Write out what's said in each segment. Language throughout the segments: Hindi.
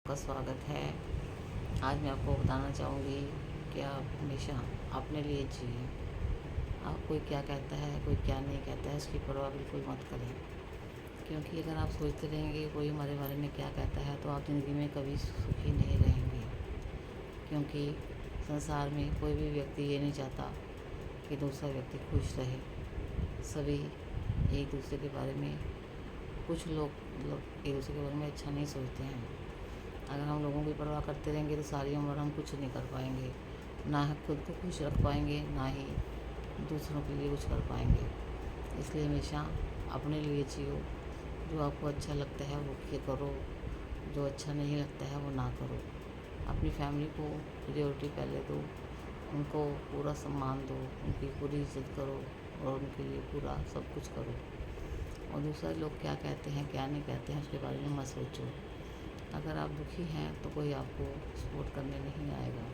का स्वागत है। आज मैं आपको बताना चाहूँगी कि आप हमेशा अपने लिए जिए। आप कोई क्या कहता है, कोई क्या नहीं कहता है, इसकी परवाह बिल्कुल मत करें। क्योंकि अगर आप सोचते रहेंगे कोई हमारे बारे में क्या कहता है, तो आप ज़िंदगी में कभी सुखी नहीं रहेंगे। क्योंकि संसार में कोई भी व्यक्ति ये नहीं चाहता कि दूसरा व्यक्ति खुश रहे। सभी एक दूसरे के बारे में, कुछ लोग एक दूसरे के बारे में अच्छा नहीं सोचते हैं। अगर हम लोगों की परवाह करते रहेंगे तो सारी उम्र हम कुछ नहीं कर पाएंगे, ना ही खुद को खुश रख पाएंगे, ना ही दूसरों के लिए कुछ कर पाएंगे। इसलिए हमेशा अपने लिए जियो। जो आपको अच्छा लगता है वो करो, जो अच्छा नहीं लगता है वो ना करो। अपनी फैमिली को प्रायोरिटी पहले दो, उनको पूरा सम्मान दो, उनकी पूरी इज्जत करो और उनके लिए पूरा सब कुछ करो। और दूसरे लोग क्या कहते हैं क्या नहीं कहते हैं उसके बारे में मत सोचो। अगर आप दुखी हैं तो कोई आपको सपोर्ट करने नहीं आएगा,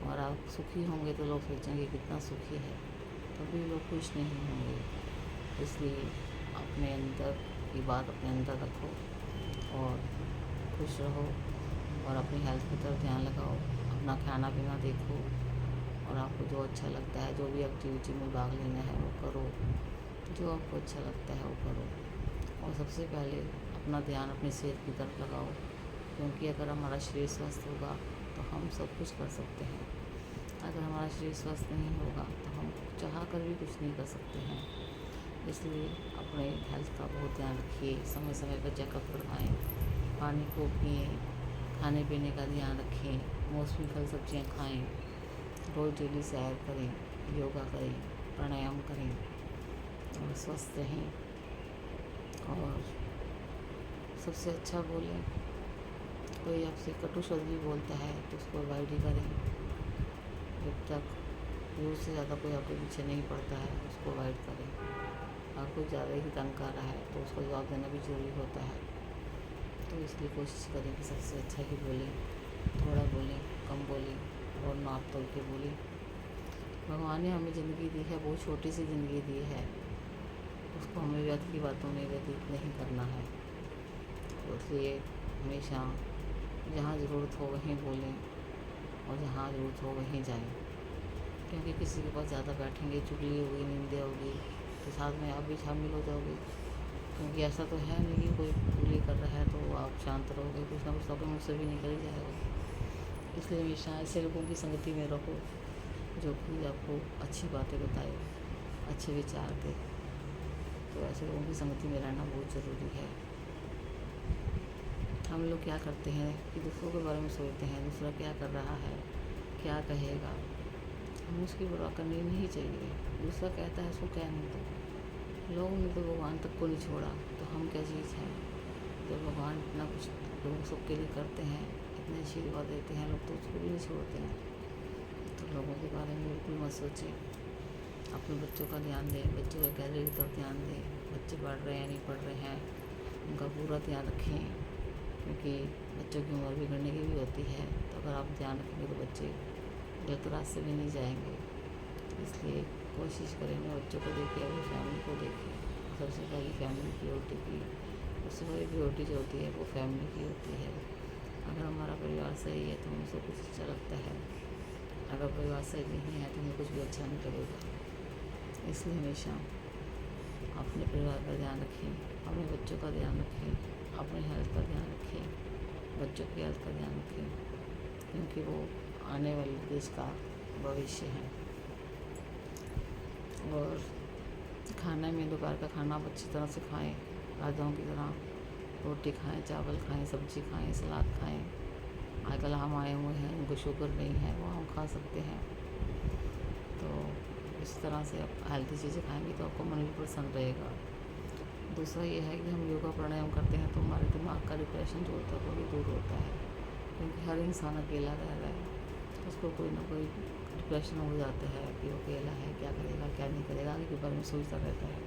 और आप सुखी होंगे तो लोग सोचेंगे कितना सुखी है, तभी लोग खुश नहीं होंगे। इसलिए अपने अंदर की बात अपने अंदर रखो और खुश रहो, और अपनी हेल्थ की तरफ ध्यान लगाओ। अपना खाना पीना देखो, और आपको जो अच्छा लगता है, जो भी एक्टिविटी में भाग लेना है वो करो। जो आपको अच्छा लगता है वो करो, और सबसे पहले अपना ध्यान अपनी सेहत की तरफ लगाओ। क्योंकि अगर हमारा शरीर स्वस्थ होगा तो हम सब कुछ कर सकते हैं। अगर हमारा शरीर स्वस्थ नहीं होगा तो हम चाह कर भी कुछ नहीं कर सकते हैं। इसलिए अपने हेल्थ का बहुत ध्यान रखिए, समय समय पर चेकअप करवाएं, पानी खूब पिए, खाने पीने का ध्यान रखें, मौसमी फल सब्जियां खाएं, रोज़ डेली सैर करें, योगा करें, प्राणायाम करें, और स्वस्थ रहें। और सबसे अच्छा बोलें। कोई आपसे कटु शब्द भी बोलता है तो उसको अवॉइड ही करें। जब तक ज़रूरत से ज़्यादा कोई आपके पीछे नहीं पड़ता है उसको अवॉइड करें। अगर कोई ज़्यादा ही तंग कर रहा है तो उसको जवाब देना भी ज़रूरी होता है। तो इसलिए कोशिश करें कि सबसे अच्छा ही बोलें, थोड़ा बोलें, कम बोलें, और नाप तोल के बोलें। भगवान ने हमें ज़िंदगी दी है, बहुत छोटी सी ज़िंदगी दी है, उसको हमें व्यर्थ की बातों में व्यतीत नहीं करना है। तो इसलिए हमेशा जहाँ ज़रूरत हो वहीं बोलें, और जहाँ ज़रूरत हो वहीं जाएं। क्योंकि किसी के पास ज़्यादा बैठेंगे, चुगली होगी, निंदा होगी, तो साथ में आप भी शामिल हो जाओगे। क्योंकि ऐसा तो है नहीं कि कोई चुगली कर रहा है तो आप शांत रहोगे, कुछ ना कुछ आपके मुँह से भी निकल ही जाएगा। इसलिए हमेशा ऐसे लोगों की संगति में रहो जो कि आपको अच्छी बातें बताए, अच्छे विचार दे। तो ऐसे लोगों की संगति में रहना बहुत ज़रूरी है। हम लोग क्या करते हैं कि दूसरों के बारे में सोचते हैं, दूसरा क्या कर रहा है, क्या कहेगा, हमें उसकी परवाह करनी नहीं चाहिए। दूसरा कहता है उसको कहने दो। लोगों ने तो भगवान तक को नहीं छोड़ा, तो हम क्या चीज़ हैं। जब भगवान इतना कुछ लोग सबके लिए करते हैं, इतने आशीर्वाद देते हैं, लोग तो उसको भी नहीं छोड़ते हैं। तो लोगों के बारे में बिल्कुल मत सोचें। अपने बच्चों का ध्यान दें, बच्चों का कैरियर की तरफ ध्यान दें। बच्चे पढ़ रहे हैं नहीं पढ़ रहे हैं उनका पूरा ध्यान रखें। क्योंकि बच्चों की उम्र बिगड़ने की भी होती है, तो अगर आप ध्यान रखेंगे तो बच्चे गलत रास्ते में नहीं जाएंगे। इसलिए कोशिश करें अपने बच्चों को देखें, अपनी फैमिली को देखें। सबसे पहली फैमिली प्रायोरिटी की, उससे बड़ी प्रायोरिटी जो होती है वो फैमिली की होती है। अगर हमारा परिवार सही है तो हमें सब कुछ अच्छा लगता है, अगर परिवार सही नहीं है तो हमें कुछ भी अच्छा नहीं लगेगा। इसलिए हमेशा अपने परिवार का ध्यान रखें, अपने बच्चों का ध्यान रखें, अपने हेल्थ का ध्यान रखें, बच्चों की हेल्थ का ध्यान रखें। क्योंकि वो आने वाले देश का भविष्य है। और खाने में दोपहर का खाना आप अच्छी तरह से खाएं, राजाओं की तरह रोटी खाएं, चावल खाएं, सब्जी खाएं, सलाद खाएं। आजकल हम आए हुए हैं, उनको शुगर नहीं है, वो हम खा सकते हैं। तो इस तरह से आप हेल्दी चीज़ें खाएंगे तो आपको मन भी प्रसन्न रहेगा। दूसरा ये है कि हम योगा प्राणायाम करते हैं तो हमारे दिमाग का डिप्रेशन जो होता है वो भी दूर होता है। क्योंकि हर इंसान अकेला रह रहा है, उसको कोई ना कोई डिप्रेशन हो जाता है कि वो अकेला है, क्या करेगा क्या नहीं करेगा, आगे के बारे में सोचता रहता है।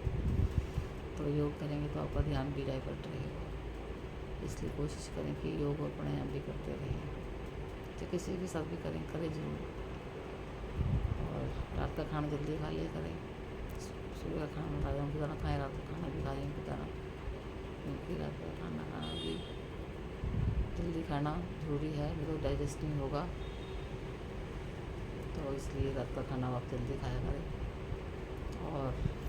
तो योग करेंगे तो आपका ध्यान भी डाइवर्ट रहेगा। इसलिए कोशिश करें कि योग और प्राणायाम भी करते रहें। तो किसी के साथ भी करें ज़रूर। और रात का खाना जल्दी खा लिया करें, सुबह का खाना राजाओं की तरह खाएं, रात का खाना भी खाएं की तरह। क्योंकि रात का खाना भी जल्दी खाना ज़रूरी है, नहीं तो डाइजेस्ट नहीं होगा। तो इसलिए रात का खाना आप जल्दी खाया करें। और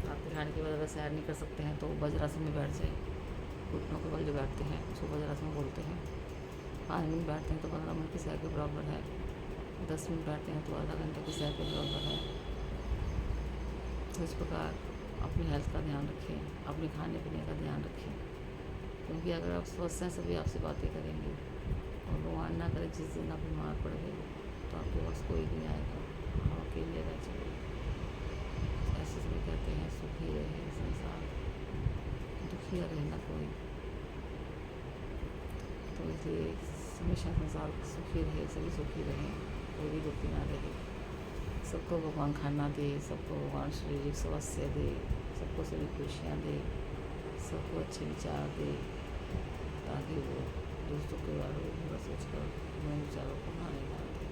रात के खाने के बाद अगर सैर नहीं कर सकते हैं तो वज्रासन में बैठ जाए। घुटनों के बल जो बैठते हैं उसको वज्रासन बोलते हैं। 5 मिनट बैठते हैं तो 15 मिनट की सैर के बराबर है। 10 मिनट बैठते हैं तो आधा घंटे की सैर के बराबर है। तो इस प्रकार अपनी हेल्थ का ध्यान रखें, अपने खाने पीने का ध्यान रखें, क्योंकि अगर आप स्वस्थ हैं सभी आपसे बातें करेंगे। और भगवान ना करे जिस दिन आप बीमार पड़ गए तो आपके पास कोई नहीं आएगा, आप अकेले रह जाएंगे। ऐसे सभी कहते हैं सुखी रहे संसार, दुखी रहे ना कोई। तो इसलिए हमेशा संसार सुखी रहे, सभी सुखी रहें, कोई भी दुखी ना रहे। सबको भगवान खाना दे, सबको भगवान शारीरिक स्वास्थ्य दे, सबको सभी खुशियाँ दे, सबको अच्छे विचार दे, ताकि वो दूसरों के बारे में बुरा सोचकर अपने विचारों को ना निकाल दें।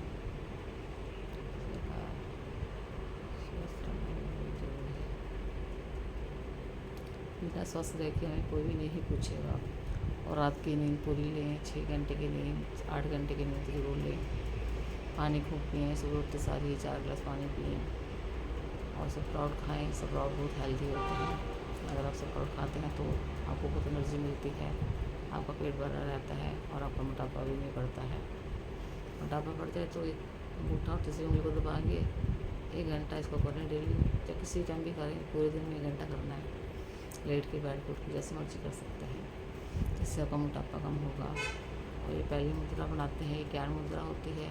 स्वस्थ रहना बहुत जरूरी है। बिना स्वस्थ रह के हमें कोई भी नहीं पूछेगा। और रात की नींद पूरी लें, 6 घंटे की नींद, 8 घंटे की नींद जरूर लें। पानी खूब पिएँ, सुबह उठते सार ही 4 गिलास पानी पिएँ। और स्प्राउट खाएँ, स्प्राउट बहुत हेल्दी होते हैं। अगर आप स्प्राउट खाते हैं तो आपको बहुत एनर्जी मिलती है, आपका पेट भरा रहता है और आपका मोटापा भी नहीं बढ़ता है। मोटापा बढ़ जाए तो एक अंगूठा और तीसरी उंगली को दबाएंगे, 1 घंटा इसको करें डेली, या किसी टाइम भी करें, पूरे दिन में 1 घंटा करना है। लेट के बैठ के उठ के जैसे मर्जी कर सकते हैं, इससे आपका मोटापा कम होगा। और ये पहली मुद्रा बनाते हैं, ये ज्ञान मुद्रा होती है।